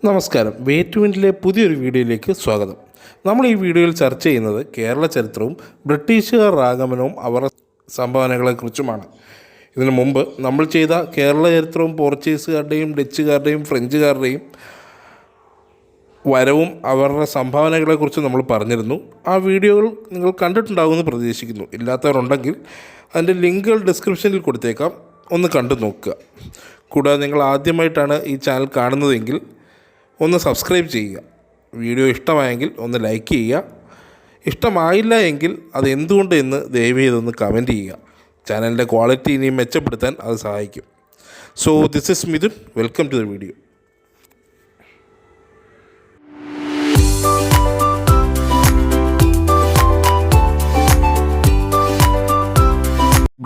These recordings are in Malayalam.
നമസ്കാരം. വേറ്റുവിൻ്റെ പുതിയൊരു വീഡിയോയിലേക്ക് സ്വാഗതം. നമ്മൾ ഈ വീഡിയോയിൽ ചർച്ച ചെയ്യുന്നത് കേരള ചരിത്രവും ബ്രിട്ടീഷുകാർ ആഗമനവും അവരുടെ സംഭാവനകളെക്കുറിച്ചുമാണ്. ഇതിനു മുമ്പ് നമ്മൾ ചെയ്ത കേരള ചരിത്രവും പോർച്ചുഗീസുകാരുടെയും ഡച്ചുകാരുടെയും ഫ്രഞ്ചുകാരുടെയും വരവും അവരുടെ സംഭാവനകളെക്കുറിച്ച് നമ്മൾ പറഞ്ഞിരുന്നു. ആ വീഡിയോകൾ നിങ്ങൾ കണ്ടിട്ടുണ്ടാകുമെന്ന് പ്രതീക്ഷിക്കുന്നു. ഇല്ലാത്തവരുണ്ടെങ്കിൽ അതിൻ്റെ ലിങ്കുകൾ ഡിസ്ക്രിപ്ഷനിൽ കൊടുത്തേക്കാം, ഒന്ന് കണ്ടു നോക്കുക. കൂടാതെ നിങ്ങൾ ആദ്യമായിട്ടാണ് ഈ ചാനൽ കാണുന്നതെങ്കിൽ ഒന്ന് സബ്സ്ക്രൈബ് ചെയ്യുക. വീഡിയോ ഇഷ്ടമായെങ്കിൽ ഒന്ന് ലൈക്ക് ചെയ്യുക. ഇഷ്ടമായില്ല എങ്കിൽ അത് എന്തുകൊണ്ട് എന്ന് ദയവ് ചെയ്തൊന്ന് കമൻറ്റ് ചെയ്യുക. ചാനലിൻ്റെ ക്വാളിറ്റി ഇനിയും മെച്ചപ്പെടുത്താൻ അത് സഹായിക്കും. So this is Mithun. Welcome to the video.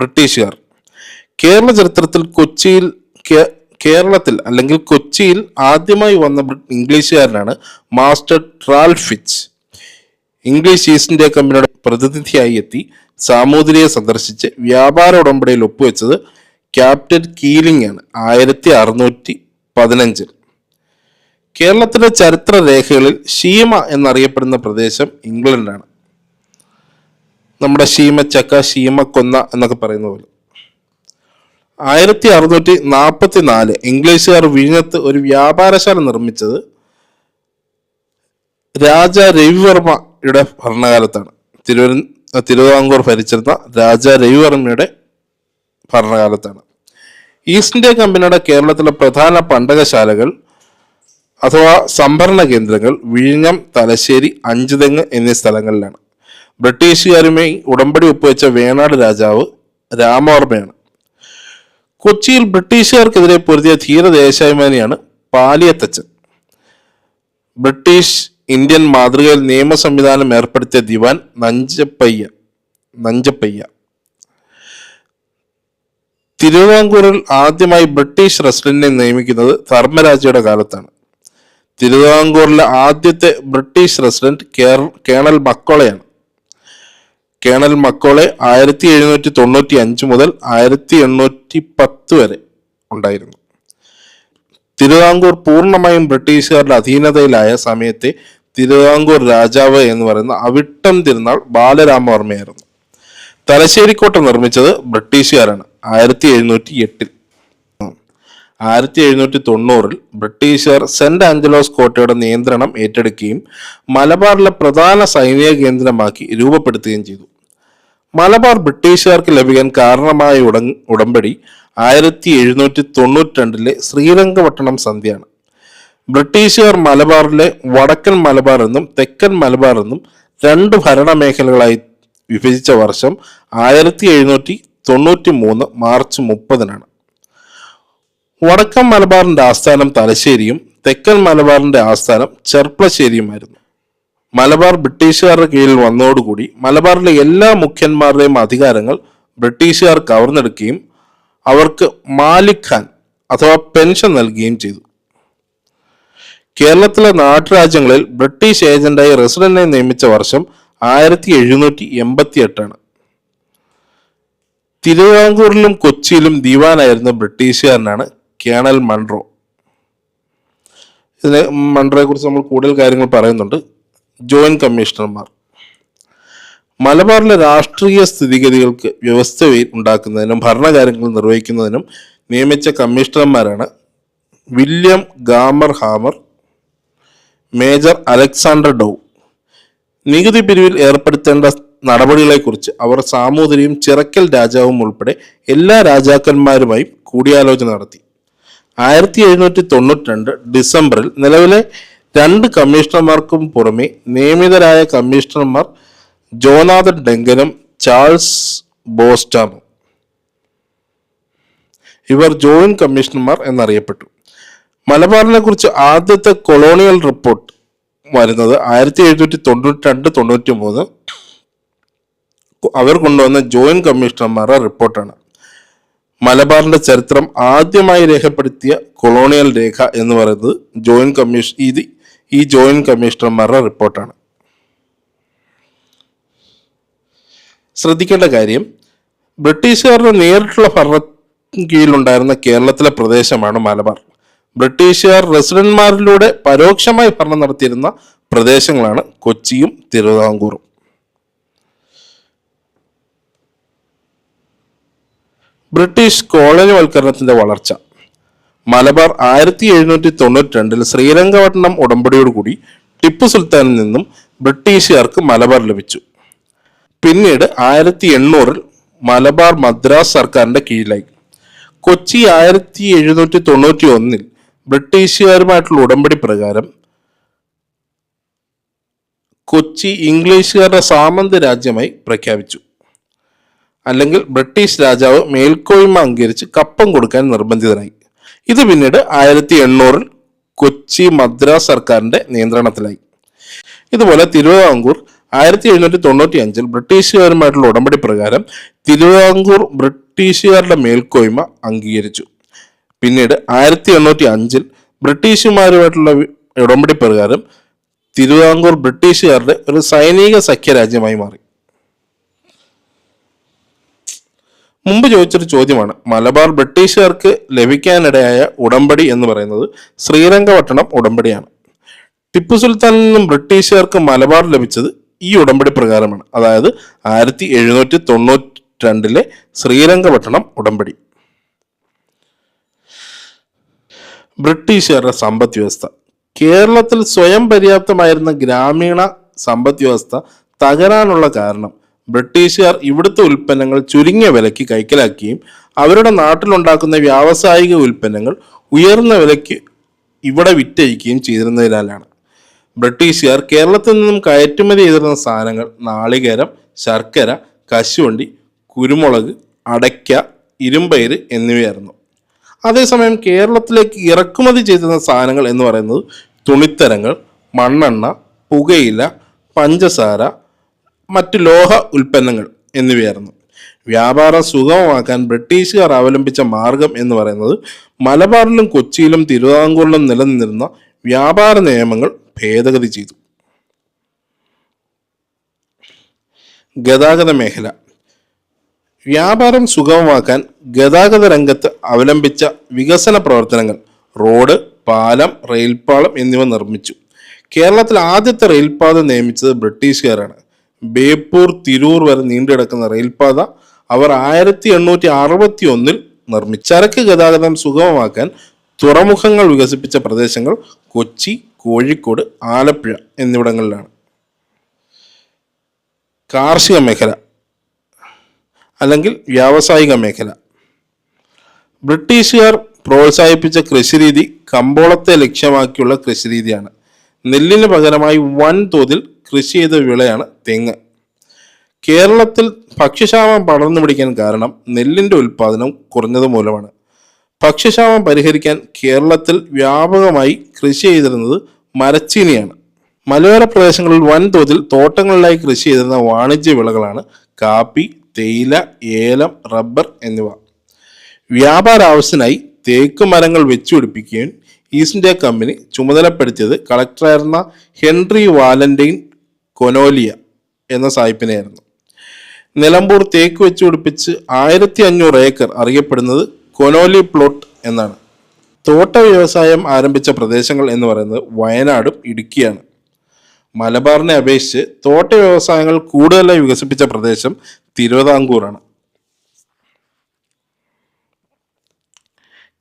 ബ്രിട്ടീഷുകാർ കേരള ചരിത്രത്തിൽ കേരളത്തിൽ അല്ലെങ്കിൽ കൊച്ചിയിൽ ആദ്യമായി വന്ന ഇംഗ്ലീഷുകാരനാണ് master Ralph Fitch. English East India കമ്പനിയുടെ പ്രതിനിധിയായി എത്തി സാമൂതിരിയെ സന്ദർശിച്ച് വ്യാപാര ഉടമ്പടിയിൽ ഒപ്പുവെച്ചത് ക്യാപ്റ്റൻ കീലിംഗ് ആണ് 1615. കേരളത്തിലെ ചരിത്ര രേഖകളിൽ ഷീമ എന്നറിയപ്പെടുന്ന പ്രദേശം ഇംഗ്ലണ്ടാണ്. നമ്മുടെ ഷീമച്ചക്ക, ഷീമക്കൊന്ന എന്നൊക്കെ പറയുന്ന പോലെ. 1644 ഇംഗ്ലീഷുകാർ വിഴിഞ്ഞത്ത് ഒരു വ്യാപാരശാല നിർമ്മിച്ചത് രാജ രവിവർമ്മയുടെ ഭരണകാലത്താണ്. തിരുവിതാംകൂർ ഭരിച്ചിരുന്ന രാജ രവിവർമ്മയുടെ ഭരണകാലത്താണ്. ഈസ്റ്റ് ഇന്ത്യ കമ്പനിയുടെ കേരളത്തിലെ പ്രധാന പണ്ടകശാലകൾ അഥവാ സംഭരണ കേന്ദ്രങ്ങൾ വിഴിഞ്ഞം, തലശ്ശേരി, അഞ്ചുതെങ്ങ് എന്നീ സ്ഥലങ്ങളിലാണ്. ബ്രിട്ടീഷുകാരുമായി ഉടമ്പടി ഒപ്പുവെച്ച വേണാട് രാജാവ് രാമവർമ്മയാണ്. കൊച്ചിയിൽ ബ്രിട്ടീഷുകാർക്കെതിരെ പൊരുതിയ ധീരദേശാഭിമാനിയാണ് പാലിയത്തച്ചൻ. ബ്രിട്ടീഷ് ഇന്ത്യൻ മാതൃകയിൽ നിയമ സംവിധാനം ഏർപ്പെടുത്തിയ ദിവാൻ നഞ്ചപ്പയ്യ. തിരുവിതാംകൂറിൽ ആദ്യമായി ബ്രിട്ടീഷ് റെസിഡന്റിനെ നിയമിക്കുന്നത് ധർമ്മരാജയുടെ കാലത്താണ്. തിരുവിതാംകൂറിലെ ആദ്യത്തെ ബ്രിട്ടീഷ് റെസിഡന്റ് കേണൽ മക്കോളയാണ്. കേണൽ മക്കോളെ 1795 മുതൽ 1810 വരെ ഉണ്ടായിരുന്നു. തിരുവിതാംകൂർ പൂർണ്ണമായും ബ്രിട്ടീഷുകാരുടെ അധീനതയിലായ സമയത്തെ തിരുവിതാംകൂർ രാജാവ് എന്ന് പറയുന്ന അവിട്ടം തിരുനാൾ ബാലരാമവർമ്മയായിരുന്നു. തലശ്ശേരിക്കോട്ട നിർമ്മിച്ചത് ബ്രിട്ടീഷുകാരാണ് 1708. 1790 ബ്രിട്ടീഷുകാർ സെന്റ് ആഞ്ചലോസ് കോട്ടയുടെ നിയന്ത്രണം ഏറ്റെടുക്കുകയും മലബാറിലെ പ്രധാന സൈനിക കേന്ദ്രമാക്കി രൂപപ്പെടുത്തുകയും ചെയ്തു. മലബാർ ബ്രിട്ടീഷുകാർക്ക് ലഭിക്കാൻ കാരണമായ ഉടമ്പടി 1792 ശ്രീരംഗപട്ടണം സന്ധിയാണ്. ബ്രിട്ടീഷുകാർ മലബാറിലെ വടക്കൻ മലബാർ എന്നും തെക്കൻ മലബാർ എന്നും രണ്ട് ഭരണമേഖലകളായി വിഭജിച്ച വർഷം 1793 മാർച്ച് 30. വടക്കൻ മലബാറിന്റെ ആസ്ഥാനം തലശ്ശേരിയും തെക്കൻ മലബാറിന്റെ ആസ്ഥാനം ചെർപ്പളശ്ശേരിയുമായിരുന്നു. മലബാർ ബ്രിട്ടീഷുകാരുടെ കീഴിൽ വന്നതോടുകൂടി മലബാറിലെ എല്ലാ മുഖ്യന്മാരുടെയും അധികാരങ്ങൾ ബ്രിട്ടീഷുകാർ കവർന്നെടുക്കുകയും അവർക്ക് മാലിക് ഖാൻ അഥവാ പെൻഷൻ നൽകുകയും ചെയ്തു. കേരളത്തിലെ നാട്ടുരാജ്യങ്ങളിൽ ബ്രിട്ടീഷ് ഏജന്റായി റെസിഡന്റിനെ നിയമിച്ച വർഷം 1788. തിരുവിതാംകൂറിലും കൊച്ചിയിലും ദിവാനായിരുന്ന ബ്രിട്ടീഷുകാരനാണ് കേണൽ മൺറോ. മൺറോയെ കുറിച്ച് നമ്മൾ കൂടുതൽ കാര്യങ്ങൾ പറയുന്നുണ്ട്. ജോയിന്റ് കമ്മീഷണർമാർ മലബാറിലെ രാഷ്ട്രീയ സ്ഥിതിഗതികൾക്ക് വ്യവസ്ഥ ഉണ്ടാക്കുന്നതിനും ഭരണകാര്യങ്ങൾ നിർവഹിക്കുന്നതിനും നിയമിച്ച കമ്മീഷണർമാരാണ് William gamer hammer, major Alexander ഡൗ. നികുതി പിരിവിൽ ഏർപ്പെടുത്തേണ്ട നടപടികളെക്കുറിച്ച് അവർ സാമൂതിരിയും ചിറക്കൽ രാജാവും ഉൾപ്പെടെ എല്ലാ രാജാക്കന്മാരുമായും കൂടിയാലോചന നടത്തി. 1792 ഡിസംബറിൽ നിലവിലെ 2 കമ്മീഷണർമാർക്കും പുറമെ നിയമിതരായ കമ്മീഷണർമാർ ജോനാഥൻ ഡങ്കനും ചാൾസ് ബോസ്റ്റാമും ഇവർ ജോയിന്റ് കമ്മീഷണർമാർ എന്നറിയപ്പെട്ടു. മലബാറിനെ കുറിച്ച് ആദ്യത്തെ കൊളോണിയൽ റിപ്പോർട്ട് വരുന്നത് 1792-93 അവർ കൊണ്ടുവന്ന ജോയിന്റ് കമ്മീഷണർമാരുടെ റിപ്പോർട്ടാണ്. മലബാറിന്റെ ചരിത്രം ആദ്യമായി രേഖപ്പെടുത്തിയ കൊളോണിയൽ രേഖ എന്ന് പറയുന്നത് ജോയിന്റ് കമ്മീഷണർമാരുടെ റിപ്പോർട്ടാണ്. ശ്രദ്ധിക്കേണ്ട കാര്യം, ബ്രിട്ടീഷുകാരുടെ നേരിട്ടുള്ള ഭരണ കീഴിലുണ്ടായിരുന്ന കേരളത്തിലെ പ്രദേശമാണ് മലബാർ. ബ്രിട്ടീഷുകാർ റെസിഡന്റ്മാരിലൂടെ പരോക്ഷമായി ഭരണം നടത്തിയിരുന്ന പ്രദേശങ്ങളാണ് കൊച്ചിയും തിരുവിതാംകൂറും. ബ്രിട്ടീഷ് കോളനിവൽക്കരണത്തിന്റെ വളർച്ച. മലബാർ 1792 ശ്രീരംഗപട്ടണം ഉടമ്പടിയോടുകൂടി ടിപ്പു സുൽത്താനിൽ നിന്നും ബ്രിട്ടീഷുകാർക്ക് മലബാർ ലഭിച്ചു. പിന്നീട് 1800 മലബാർ മദ്രാസ് സർക്കാരിന്റെ കീഴിലായി. കൊച്ചി 1791 ബ്രിട്ടീഷുകാരുമായിട്ടുള്ള ഉടമ്പടി പ്രകാരം കൊച്ചി ഇംഗ്ലീഷുകാരുടെ സാമന്ത രാജ്യമായി പ്രഖ്യാപിച്ചു. അല്ലെങ്കിൽ ബ്രിട്ടീഷ് രാജാവ് മേൽക്കോയ്മ അംഗീകരിച്ച് കപ്പം കൊടുക്കാൻ നിർബന്ധിതനായി. ഇത് പിന്നീട് 1800 കൊച്ചി മദ്രാസ് സർക്കാരിന്റെ നിയന്ത്രണത്തിലായി. ഇതുപോലെ തിരുവിതാംകൂർ 1795 ബ്രിട്ടീഷുകാരുമായിട്ടുള്ള ഉടമ്പടി പ്രകാരം തിരുവിതാംകൂർ ബ്രിട്ടീഷുകാരുടെ മേൽക്കോയ്മ അംഗീകരിച്ചു. പിന്നീട് 1805 ബ്രിട്ടീഷുമാരുമായിട്ടുള്ള ഉടമ്പടി പ്രകാരം തിരുവിതാംകൂർ ബ്രിട്ടീഷുകാരുടെ ഒരു സൈനിക സഖ്യരാജ്യമായി മാറി. മുമ്പ് ചോദിച്ചൊരു ചോദ്യമാണ്, മലബാർ ബ്രിട്ടീഷുകാർക്ക് ലഭിക്കാനിടയായ ഉടമ്പടി എന്ന് പറയുന്നത് ശ്രീരംഗപട്ടണം ഉടമ്പടിയാണ്. ടിപ്പു സുൽത്താനിൽ നിന്നും ബ്രിട്ടീഷുകാർക്ക് മലബാർ ലഭിച്ചത് ഈ ഉടമ്പടി പ്രകാരമാണ്, അതായത് 1792 ശ്രീരംഗപട്ടണം ഉടമ്പടി. ബ്രിട്ടീഷുകാരുടെ സമ്പദ് വ്യവസ്ഥ. കേരളത്തിൽ സ്വയം പര്യാപ്തമായിരുന്ന ഗ്രാമീണ സമ്പദ് വ്യവസ്ഥ തകരാനുള്ള കാരണം ബ്രിട്ടീഷുകാർ ഇവിടുത്തെ ഉൽപ്പന്നങ്ങൾ ചുരുങ്ങിയ വിലയ്ക്ക് കൈക്കലാക്കുകയും അവരുടെ നാട്ടിലുണ്ടാക്കുന്ന വ്യാവസായിക ഉൽപ്പന്നങ്ങൾ ഉയർന്ന വിലയ്ക്ക് ഇവിടെ വിറ്റഴിക്കുകയും ചെയ്തിരുന്നതിനാലാണ്. ബ്രിട്ടീഷുകാർ കേരളത്തിൽ നിന്നും കയറ്റുമതി ചെയ്തിരുന്ന സാധനങ്ങൾ നാളികേരം, ശർക്കര, കശുവണ്ടി, കുരുമുളക്, അടയ്ക്ക, ഇരുമ്പയിര് എന്നിവയായിരുന്നു. അതേസമയം കേരളത്തിലേക്ക് ഇറക്കുമതി ചെയ്തിരുന്ന സാധനങ്ങൾ എന്ന് പറയുന്നത് തുണിത്തരങ്ങൾ, മണ്ണെണ്ണ, പുകയില, പഞ്ചസാര, മറ്റു ലോഹ ഉൽപ്പന്നങ്ങൾ എന്നിവയായിരുന്നു. വ്യാപാരം സുഗമമാക്കാൻ ബ്രിട്ടീഷുകാർ അവലംബിച്ച മാർഗം എന്ന് പറയുന്നത് മലബാറിലും കൊച്ചിയിലും തിരുവിതാംകൂറിലും നിലനിന്നിരുന്ന വ്യാപാര നിയമങ്ങൾ ഭേദഗതി ചെയ്തു. ഗതാഗത മേഖല. വ്യാപാരം സുഗമമാക്കാൻ ഗതാഗത രംഗത്ത് അവലംബിച്ച വികസന പ്രവർത്തനങ്ങൾ റോഡ്, പാലം, റെയിൽപാളം എന്നിവ നിർമ്മിച്ചു. കേരളത്തിൽ ആദ്യത്തെ റെയിൽപാത നിയമിച്ചത് ബ്രിട്ടീഷുകാരാണ്. ബേപ്പൂർ തിരൂർ വരെ നീണ്ടുകിടക്കുന്ന റെയിൽപാത അവർ 1861 നിർമ്മിച്ചു. ചരക്ക് ഗതാഗതം സുഗമമാക്കാൻ തുറമുഖങ്ങൾ വികസിപ്പിച്ച പ്രദേശങ്ങൾ കൊച്ചി, കോഴിക്കോട്, ആലപ്പുഴ എന്നിവിടങ്ങളിലാണ്. കാർഷിക മേഖല അല്ലെങ്കിൽ വ്യാവസായിക മേഖല. ബ്രിട്ടീഷുകാർ പ്രോത്സാഹിപ്പിച്ച കൃഷിരീതി കമ്പോളത്തെ ലക്ഷ്യമാക്കിയുള്ള കൃഷിരീതിയാണ്. നെല്ലിന് പകരമായി വൻതോതിൽ കൃഷി ചെയ്ത വിളയാണ് തെങ്ങ്. കേരളത്തിൽ ഭക്ഷ്യക്ഷാമം പടർന്നു പിടിക്കാൻ കാരണം നെല്ലിന്റെ ഉൽപ്പാദനം കുറഞ്ഞത് മൂലമാണ്. ഭക്ഷ്യക്ഷാമം പരിഹരിക്കാൻ കേരളത്തിൽ വ്യാപകമായി കൃഷി ചെയ്തിരുന്നത് മരച്ചീനിയാണ്. മലയോര പ്രദേശങ്ങളിൽ വൻതോതിൽ തോട്ടങ്ങളിലായി കൃഷി ചെയ്തിരുന്ന വാണിജ്യ വിളകളാണ് കാപ്പി, തേയില, ഏലം, റബ്ബർ എന്നിവ. വ്യാപാര ആവശ്യത്തിനായി തേക്ക് മരങ്ങൾ വെച്ചുപിടിപ്പിക്കുകയും ഈസ്റ്റ് ഇന്ത്യ കമ്പനി ചുമതലപ്പെടുത്തിയത് കളക്ടറായിരുന്ന ഹെൻറി വാലന്റൈൻ കൊനോലിയ എന്ന സായിപ്പിനെയായിരുന്നു. നിലമ്പൂർ തേക്ക് വെച്ചുപിടിപ്പിച്ച് 1500 ഏക്കർ അറിയപ്പെടുന്നത് കൊനോലി പ്ലോട്ട് എന്നാണ്. തോട്ട വ്യവസായം ആരംഭിച്ച പ്രദേശങ്ങൾ എന്ന് പറയുന്നത് വയനാടും ഇടുക്കിയാണ്. മലബാറിനെ അപേക്ഷിച്ച് തോട്ട വ്യവസായങ്ങൾ കൂടുതലായി വികസിപ്പിച്ച പ്രദേശം തിരുവിതാംകൂറാണ്.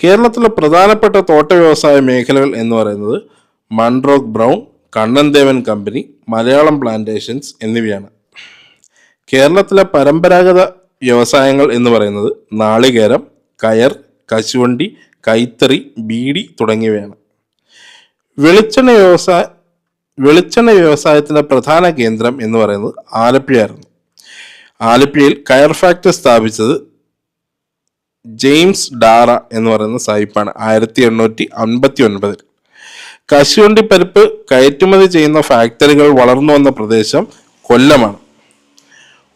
കേരളത്തിലെ പ്രധാനപ്പെട്ട തോട്ട വ്യവസായ മേഖലകൾ എന്ന് പറയുന്നത് മൺറോക്ക് brown, Kannan Devan company, Malayalam plantations എന്നിവയാണ്. കേരളത്തിലെ പരമ്പരാഗത വ്യവസായങ്ങൾ എന്ന് പറയുന്നത് നാളികേരം, കയർ, കശുവണ്ടി, കൈത്തറി, ബീഡി തുടങ്ങിയവയാണ്. വെളിച്ചെണ്ണ വ്യവസായത്തിന്റെ പ്രധാന കേന്ദ്രം എന്ന് പറയുന്നത് ആലപ്പുഴയായിരുന്നു. ആലപ്പുഴയിൽ കയർ ഫാക്ടറി സ്ഥാപിച്ചത് ജെയിംസ് ഡാറ എന്ന് പറയുന്ന സായിപ്പാണ് 1859. കശുവണ്ടി പരിപ്പ് കയറ്റുമതി ചെയ്യുന്ന ഫാക്ടറികൾ വളർന്നു വന്ന പ്രദേശം കൊല്ലമാണ്.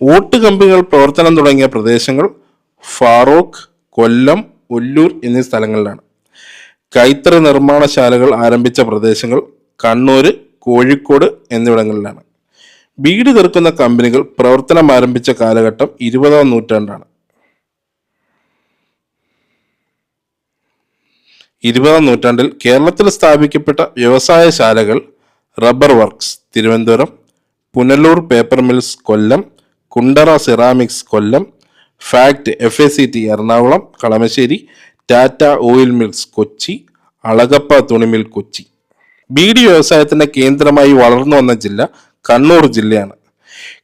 ഓട്ട് കമ്പനികൾ പ്രവർത്തനം തുടങ്ങിയ പ്രദേശങ്ങൾ ഫാറൂഖ്, കൊല്ലം, ഒല്ലൂർ എന്നീ സ്ഥലങ്ങളിലാണ്. കൈത്തറി നിർമ്മാണശാലകൾ ആരംഭിച്ച പ്രദേശങ്ങൾ കണ്ണൂര്, കോഴിക്കോട് എന്നിവിടങ്ങളിലാണ്. ബീഡി തീർക്കുന്ന കമ്പനികൾ പ്രവർത്തനം ആരംഭിച്ച കാലഘട്ടം 20ാം നൂറ്റാണ്ടാണ്. 20-ാം നൂറ്റാണ്ടിൽ കേരളത്തിൽ സ്ഥാപിക്കപ്പെട്ട വ്യവസായശാലകൾ rubber works Thiruvananthapuram, Punalur paper mills Kollam, Kundara ceramics Kollam, FACT FACT Ernakulam, Kalamassery, Tata oil mills Kochi, Alagappa തുണിമിൽ കൊച്ചി. ബീഡി വ്യവസായത്തിന്റെ കേന്ദ്രമായി വളർന്നു വന്ന ജില്ല കണ്ണൂർ ജില്ലയാണ്.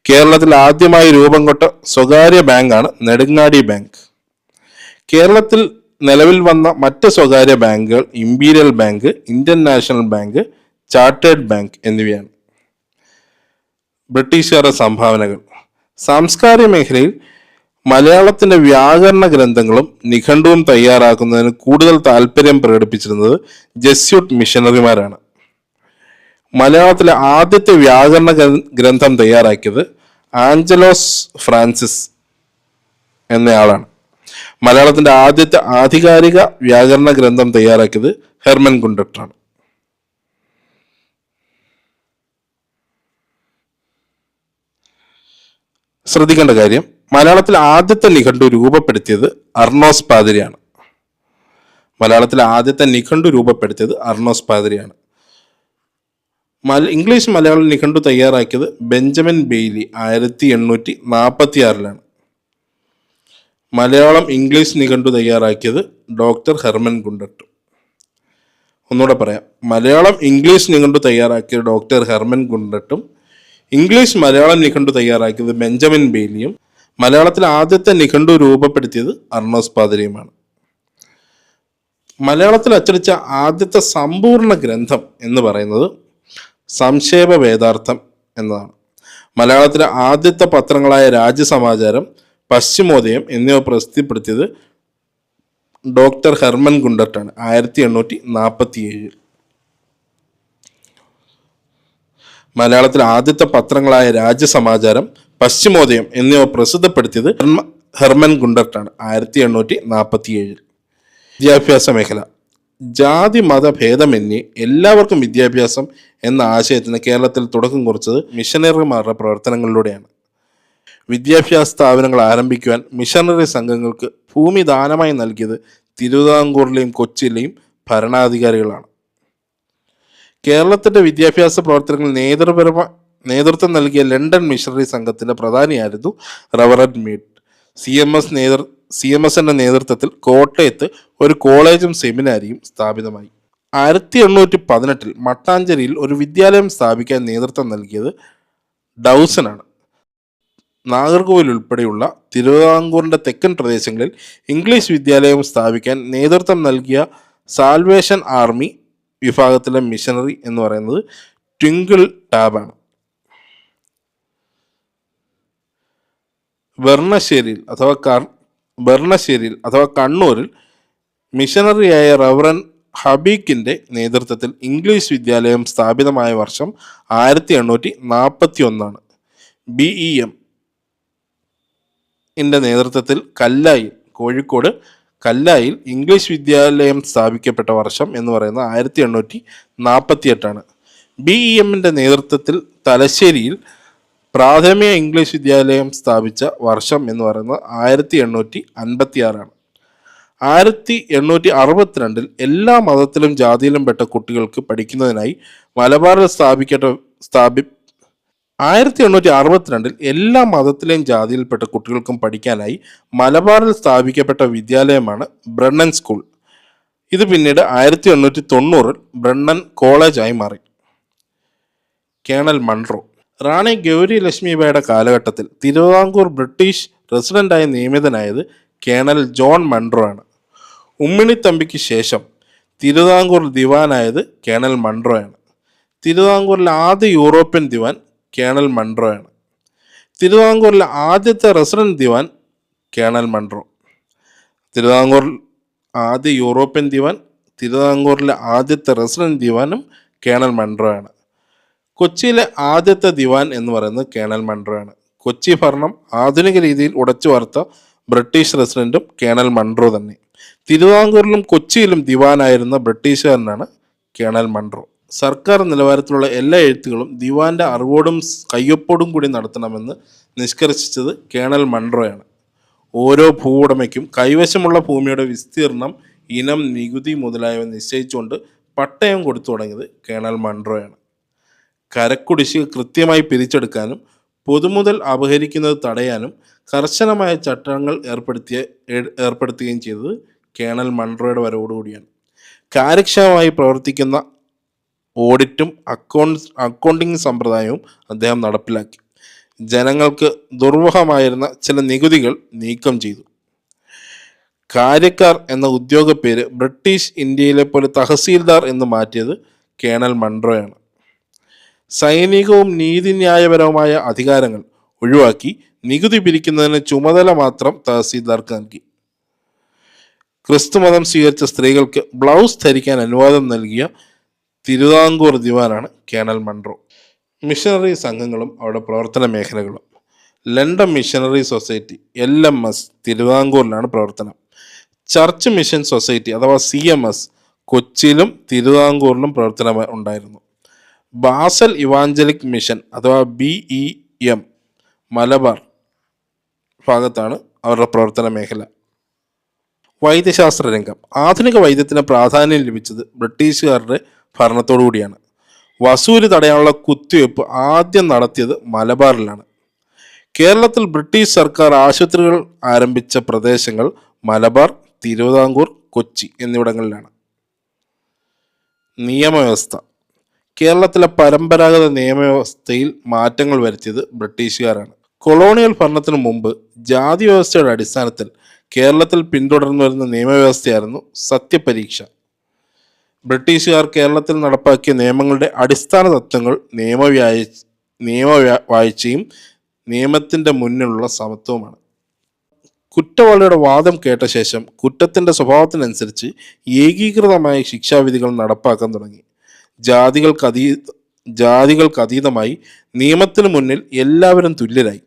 കേരളത്തിൽ ആദ്യമായി രൂപം കൊണ്ട സ്വകാര്യ ബാങ്കാണ് നെടുങ്ങാടി ബാങ്ക്. കേരളത്തിൽ നിലവിൽ വന്ന മറ്റ് സ്വകാര്യ ബാങ്കുകൾ imperial bank, Indian national bank, chartered bank എന്നിവയാണ്. ബ്രിട്ടീഷുകാരുടെ സംഭാവനകൾ. സാംസ്കാരിക മേഖലയിൽ മലയാളത്തിന്റെ വ്യാകരണ ഗ്രന്ഥങ്ങളും നിഘണ്ടുവും തയ്യാറാക്കുന്നതിന് കൂടുതൽ താല്പര്യം പ്രകടിപ്പിച്ചിരുന്നത് ജസ്യൂട്ട് മിഷണറിമാരാണ്. മലയാളത്തിലെ ആദ്യത്തെ വ്യാകരണ ഗ്രന്ഥം തയ്യാറാക്കിയത് ആഞ്ചലോസ് ഫ്രാൻസിസ് എന്നയാളാണ്. മലയാളത്തിന്റെ ആദ്യത്തെ ആധികാരിക വ്യാകരണ ഗ്രന്ഥം തയ്യാറാക്കിയത് ഹെർമൻ ഗുണ്ടട്ടാണ്. ശ്രദ്ധിക്കേണ്ട കാര്യം, മലയാളത്തിൽ ആദ്യത്തെ നിഘണ്ടു രൂപപ്പെടുത്തിയത് അർണോസ് പാതിരിയാണ്. മലയാളത്തിലെ ആദ്യത്തെ നിഘണ്ടു രൂപപ്പെടുത്തിയത് അർണോസ് പാതിരിയാണ്. ഇംഗ്ലീഷ് മലയാളം നിഘണ്ടു തയ്യാറാക്കിയത് ബെഞ്ചമിൻ ബെയ്ലി 1846-ലാണ്. മലയാളം ഇംഗ്ലീഷ് നിഘണ്ടു തയ്യാറാക്കിയത് ഡോക്ടർ ഹെർമൻ ഗുണ്ടട്ട്. ഒന്നുകൂടെ പറയാം, മലയാളം ഇംഗ്ലീഷ് നിഘണ്ടു തയ്യാറാക്കിയത് ഡോക്ടർ ഹെർമൻ ഗുണ്ടട്ടും ഇംഗ്ലീഷ് മലയാളം നിഘണ്ടു തയ്യാറാക്കിയത് ബെഞ്ചമിൻ ബെയ്ലിയും മലയാളത്തിൽ ആദ്യത്തെ നിഘണ്ടു രൂപപ്പെടുത്തിയത് അർണോസ് പാതിരിയുമാണ്. മലയാളത്തിൽ അച്ചടിച്ച ആദ്യത്തെ സമ്പൂർണ്ണ ഗ്രന്ഥം എന്ന് പറയുന്നത് സംക്ഷേപ വേദാർത്ഥം എന്നതാണ്. മലയാളത്തിലെ ആദ്യത്തെ പത്രങ്ങളായ രാജ്യസമാചാരം, പശ്ചിമോദയം എന്നിവ പ്രസിദ്ധപ്പെടുത്തിയത് ഡോക്ടർ ഹെർമൻ ഗുണ്ടട്ടാണ് 1847. മലയാളത്തിലെ ആദ്യത്തെ പത്രങ്ങളായ രാജ്യസമാചാരം, പശ്ചിമോദയം എന്നിവ പ്രസിദ്ധപ്പെടുത്തിയത് ഹെർമൻ ഗുണ്ടട്ടാണ് 1847. വിദ്യാഭ്യാസ മേഖല. ജാതി മത ഭേദമന്യേ എല്ലാവർക്കും വിദ്യാഭ്യാസം എന്ന ആശയത്തിന് കേരളത്തിൽ തുടക്കം കുറിച്ചത് മിഷനറിമാരുടെ പ്രവർത്തനങ്ങളിലൂടെയാണ്. വിദ്യാഭ്യാസ സ്ഥാപനങ്ങൾ ആരംഭിക്കുവാൻ മിഷനറി സംഘങ്ങൾക്ക് ഭൂമി ദാനമായി നൽകിയത് തിരുവിതാംകൂറിലെയും കൊച്ചിയിലെയും ഭരണാധികാരികളാണ്. കേരളത്തിന്റെ വിദ്യാഭ്യാസ പ്രവർത്തനങ്ങൾ നേതൃത്വം നൽകിയ ലണ്ടൻ മിഷണറി സംഘത്തിന്റെ പ്രധാനിയായിരുന്നു റവറൻഡ് മീഡ്. CMSന്റെ നേതൃത്വത്തിൽ കോട്ടയത്ത് ഒരു കോളേജും സെമിനാരിയും സ്ഥാപിതമായി. 1818 മട്ടാഞ്ചേരിയിൽ ഒരു വിദ്യാലയം സ്ഥാപിക്കാൻ നേതൃത്വം നൽകിയത് ഡൗസനാണ്. നാഗർകോവിൽ ഉൾപ്പെടെയുള്ള തിരുവിതാംകൂറിന്റെ തെക്കൻ പ്രദേശങ്ങളിൽ ഇംഗ്ലീഷ് വിദ്യാലയം സ്ഥാപിക്കാൻ നേതൃത്വം നൽകിയ സാൽവേഷൻ ആർമി വിഭാഗത്തിലെ മിഷണറി എന്ന് പറയുന്നത് ട്വിങ്കിൾ ടാബാണ്. ബർണശ്ശേരിയിൽ അഥവാ കണ്ണൂരിൽ മിഷണറിയായ റവറൻ ഹബീക്കിന്റെ നേതൃത്വത്തിൽ ഇംഗ്ലീഷ് വിദ്യാലയം സ്ഥാപിതമായ വർഷം 1841. BEM നേതൃത്വത്തിൽ കോഴിക്കോട് കല്ലായിൽ ഇംഗ്ലീഷ് വിദ്യാലയം സ്ഥാപിക്കപ്പെട്ട വർഷം എന്ന് പറയുന്നത് 1848. BEM നേതൃത്വത്തിൽ തലശ്ശേരിയിൽ പ്രാഥമിക ഇംഗ്ലീഷ് വിദ്യാലയം സ്ഥാപിച്ച വർഷം എന്ന് പറയുന്നത് 1856. 1862 എല്ലാ മതത്തിലും ജാതിയിലും പെട്ട കുട്ടികൾക്ക് പഠിക്കുന്നതിനായി മലബാറിൽ 1862 എല്ലാ മതത്തിലെയും ജാതിയിൽപ്പെട്ട കുട്ടികൾക്കും പഠിക്കാനായി മലബാറിൽ സ്ഥാപിക്കപ്പെട്ട വിദ്യാലയമാണ് ബ്രണ്ണൻ സ്കൂൾ. ഇത് പിന്നീട് 1890 ബ്രണ്ണൻ കോളേജായി മാറി. Colonel Munro. റാണി ഗൗരി ലക്ഷ്മിബായുടെ കാലഘട്ടത്തിൽ തിരുവിതാംകൂർ ബ്രിട്ടീഷ് റെസിഡന്റായി നിയമിതനായത് കേണൽ ജോൺ മൺറോ ആണ്. ഉമ്മിണിത്തമ്പിക്ക് ശേഷം തിരുവിതാംകൂർ ദിവാനായത് കേണൽ മൺറോ ആണ്. തിരുവിതാംകൂറിലെ ആദ്യ യൂറോപ്യൻ ദിവാൻ കേണൽ മൺറോ ആണ്. തിരുവിതാംകൂറിലെ ആദ്യത്തെ റെസിഡന്റ് ദിവാൻ കേണൽ മൺറോ. തിരുവിതാംകൂറിൽ ആദ്യ യൂറോപ്യൻ ദിവാൻ, തിരുവിതാംകൂറിലെ ആദ്യത്തെ റെസിഡന്റ് ദിവാനും കേണൽ മൺറോ ആണ്. കൊച്ചിയിലെ ആദ്യത്തെ ദിവാൻ എന്ന് പറയുന്നത് കേണൽ മൺറോ ആണ്. കൊച്ചി ഭരണം ആധുനിക രീതിയിൽ ഉടച്ചു വാർത്ത ബ്രിട്ടീഷ് റെസിഡന്റും കേണൽ മൺറോ തന്നെ. തിരുവിതാംകൂറിലും കൊച്ചിയിലും ദിവാനായിരുന്ന ബ്രിട്ടീഷുകാരനാണ് കേണൽ മൺറോ. സർക്കാർ നിലവാരത്തിലുള്ള എല്ലാ എഴുത്തുകളും ദിവാന്റെ അറിവോടും കയ്യൊപ്പോടും കൂടി നടത്തണമെന്ന് നിഷ്കർഷിച്ചത് കേണൽ മൺറോയാണ്. ഓരോ ഭൂവുടമയ്ക്കും കൈവശമുള്ള ഭൂമിയുടെ വിസ്തീർണം ഇനം, നികുതി മുതലായവ നിശ്ചയിച്ചുകൊണ്ട് പട്ടയം കൊടുത്തു തുടങ്ങിയത് കേണൽ മൺറോയാണ്. കരക്കുടിശ്ശിക കൃത്യമായി പിരിച്ചെടുക്കാനും പൊതുമുതൽ അപഹരിക്കുന്നത് തടയാനും കർശനമായ ചട്ടങ്ങൾ ഏർപ്പെടുത്തുകയും ചെയ്തത് കേണൽ മൺറോയുടെ വരവോടുകൂടിയാണ്. കാര്യക്ഷമമായി പ്രവർത്തിക്കുന്ന ഓഡിറ്റും അക്കൗണ്ടിംഗ് സമ്പ്രദായവും അദ്ദേഹം നടപ്പിലാക്കി. ജനങ്ങൾക്ക് ദുർവഹമായിരുന്ന ചില നികുതികൾ നീക്കം ചെയ്തു. കാര്യക്കാർ എന്ന ഉദ്യോഗ പേര് ബ്രിട്ടീഷ് ഇന്ത്യയിലെ പോലെ തഹസീൽദാർ എന്ന് മാറ്റിയത് കേണൽ മൺറോയാണ്. സൈനികവും നീതിന്യായപരവുമായ അധികാരങ്ങൾ ഒഴിവാക്കി നികുതി പിരിക്കുന്നതിന് ചുമതല മാത്രം തഹസീൽദാർക്ക് നൽകി. ക്രിസ്തുമതം സ്വീകരിച്ച സ്ത്രീകൾക്ക് ബ്ലൗസ് ധരിക്കാൻ അനുവാദം നൽകിയ തിരുവിതാംകൂർ ദിവാനാണ് കേണൽ മൺറോ. മിഷണറി സംഘങ്ങളും അവരുടെ പ്രവർത്തന മേഖലകളും. ലണ്ടൻ മിഷണറി സൊസൈറ്റി LMS തിരുവിതാംകൂറിലാണ് പ്രവർത്തനം. ചർച്ച് മിഷൻ സൊസൈറ്റി അഥവാ CMS കൊച്ചിയിലും തിരുവിതാംകൂറിലും പ്രവർത്തനം ഉണ്ടായിരുന്നു. ബാസൽ ഇവാഞ്ചലിക് മിഷൻ അഥവാ BEM മലബാർ ഭാഗത്താണ് അവരുടെ പ്രവർത്തന മേഖല. വൈദ്യശാസ്ത്ര രംഗം. ആധുനിക വൈദ്യത്തിന് പ്രാധാന്യം ലഭിച്ചത് ബ്രിട്ടീഷുകാരുടെ ഭരണത്തോടുകൂടിയാണ്. വസൂല് തടയാനുള്ള കുത്തിവയ്പ് ആദ്യം നടത്തിയത് മലബാറിലാണ്. കേരളത്തിൽ ബ്രിട്ടീഷ് സർക്കാർ ആശുപത്രികൾ ആരംഭിച്ച പ്രദേശങ്ങൾ മലബാർ, തിരുവിതാംകൂർ, കൊച്ചി എന്നിവിടങ്ങളിലാണ്. നിയമവ്യവസ്ഥ. കേരളത്തിലെ പരമ്പരാഗത നിയമവ്യവസ്ഥയിൽ മാറ്റങ്ങൾ വരുത്തിയത് ബ്രിട്ടീഷുകാരാണ്. കൊളോണിയൽ ഭരണത്തിനു മുമ്പ് ജാതി വ്യവസ്ഥയുടെ അടിസ്ഥാനത്തിൽ കേരളത്തിൽ പിന്തുടർന്നു വരുന്ന നിയമവ്യവസ്ഥയായിരുന്നു സത്യപരീക്ഷ. ബ്രിട്ടീഷുകാർ കേരളത്തിൽ നടപ്പാക്കിയ നിയമങ്ങളുടെ അടിസ്ഥാന തത്വങ്ങൾ നിയമവാഴ്ചയും നിയമത്തിൻ്റെ മുന്നിലുള്ള സമത്വവുമാണ്. കുറ്റവാളിയുടെ വാദം കേട്ട ശേഷം കുറ്റത്തിൻ്റെ സ്വഭാവത്തിനനുസരിച്ച് ഏകീകൃതമായ ശിക്ഷാവിധികൾ നടപ്പാക്കാൻ തുടങ്ങി. ജാതികൾക്കതീതമായി നിയമത്തിനു മുന്നിൽ എല്ലാവരും തുല്യരായി.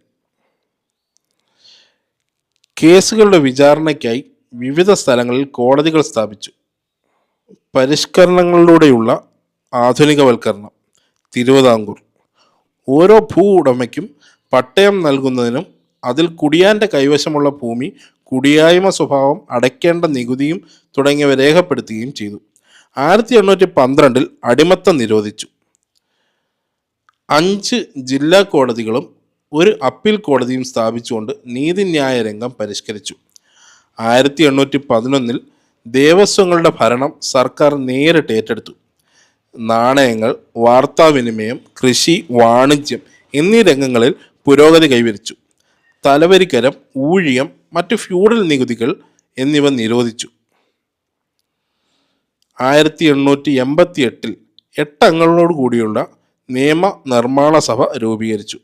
കേസുകളുടെ വിചാരണയ്ക്കായി വിവിധ സ്ഥലങ്ങളിൽ കോടതികൾ സ്ഥാപിച്ചു. പരിഷ്കരണങ്ങളിലൂടെയുള്ള ആധുനികവൽക്കരണം. തിരുവിതാംകൂർ. ഓരോ ഭൂ ഉടമയ്ക്കും പട്ടയം നൽകുന്നതിനും അതിൽ കുടിയാൻ്റെ കൈവശമുള്ള ഭൂമി, കുടിയായ്മ സ്വഭാവം, അടയ്ക്കേണ്ട നികുതിയും തുടങ്ങിയവ രേഖപ്പെടുത്തുകയും ചെയ്തു. 1812 അടിമത്തം നിരോധിച്ചു. 5 ജില്ലാ കോടതികളും 1 അപ്പീൽ കോടതിയും സ്ഥാപിച്ചുകൊണ്ട് നീതിന്യായ രംഗം പരിഷ്കരിച്ചു. 1811 ദേവസ്വങ്ങളുടെ ഭരണം സർക്കാർ നേരിട്ട് ഏറ്റെടുത്തു. നാണയങ്ങൾ, വാർത്താവിനിമയം, കൃഷി, വാണിജ്യം എന്നീ രംഗങ്ങളിൽ പുരോഗതി കൈവരിച്ചു. തലവരിക്കരം, ഊഴിയം, മറ്റ് ഫ്യൂഡൽ നികുതികൾ എന്നിവ നിരോധിച്ചു. 1888 8 അംഗങ്ങളോട് കൂടിയുള്ള നിയമ നിർമ്മാണ സഭ രൂപീകരിച്ചു.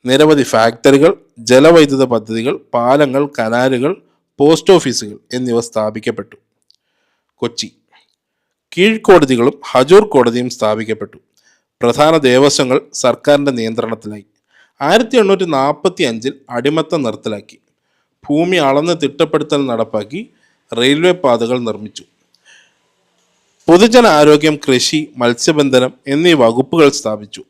നിരവധി ഫാക്ടറികൾ, ജലവൈദ്യുത പദ്ധതികൾ, പാലങ്ങൾ, കനാലുകൾ, പോസ്റ്റ് ഓഫീസുകൾ എന്നിവ സ്ഥാപിക്കപ്പെട്ടു. കൊച്ചി. കീഴ്ക്കോടതികളും ഹജൂർ കോടതിയും സ്ഥാപിക്കപ്പെട്ടു. പ്രധാന ദേവസ്വങ്ങൾ സർക്കാരിൻ്റെ നിയന്ത്രണത്തിലായി. 1845 അടിമത്തം നിർത്തലാക്കി. ഭൂമി അളന്ന് തിട്ടപ്പെടുത്തൽ നടപ്പാക്കി. റെയിൽവേ പാതകൾ നിർമ്മിച്ചു. പൊതുജന ആരോഗ്യം, കൃഷി, മത്സ്യബന്ധനം എന്നീ വകുപ്പുകൾ സ്ഥാപിച്ചു.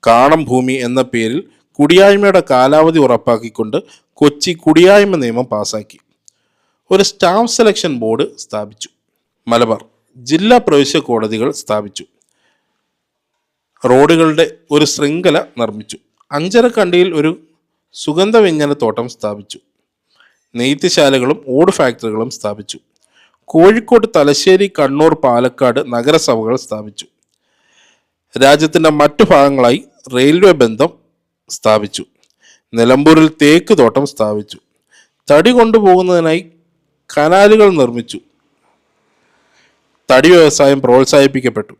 കാണം ഭൂമി എന്ന പേരിൽ കുടിയായ്മയുടെ കാലാവധി ഉറപ്പാക്കിക്കൊണ്ട് കൊച്ചി കുടിയായ്മ നിയമം പാസാക്കി. ഒരു സ്റ്റാഫ് സെലക്ഷൻ ബോർഡ് സ്ഥാപിച്ചു. മലബാർ. ജില്ലാ പ്രവിശ്യ കോടതികൾ സ്ഥാപിച്ചു. റോഡുകളുടെ ഒരു ശൃംഖല നിർമ്മിച്ചു. അഞ്ചരക്കണ്ടിയിൽ ഒരു സുഗന്ധവ്യഞ്ജനത്തോട്ടം സ്ഥാപിച്ചു. നെയ്ത്തുശാലകളും ഓട് ഫാക്ടറികളും സ്ഥാപിച്ചു. കോഴിക്കോട്, തലശ്ശേരി, കണ്ണൂർ, പാലക്കാട് നഗരസഭകൾ സ്ഥാപിച്ചു. രാജ്യത്തിൻ്റെ മറ്റു ഭാഗങ്ങളായി റെയിൽവേ ബന്ധം സ്ഥാപിച്ചു. നിലമ്പൂരിൽ തേക്ക് തോട്ടം സ്ഥാപിച്ചു. തടി കൊണ്ടുപോകുന്നതിനായി കനാലുകൾ നിർമ്മിച്ചു. തടി വ്യവസായം പ്രോത്സാഹിപ്പിക്കപ്പെട്ടു.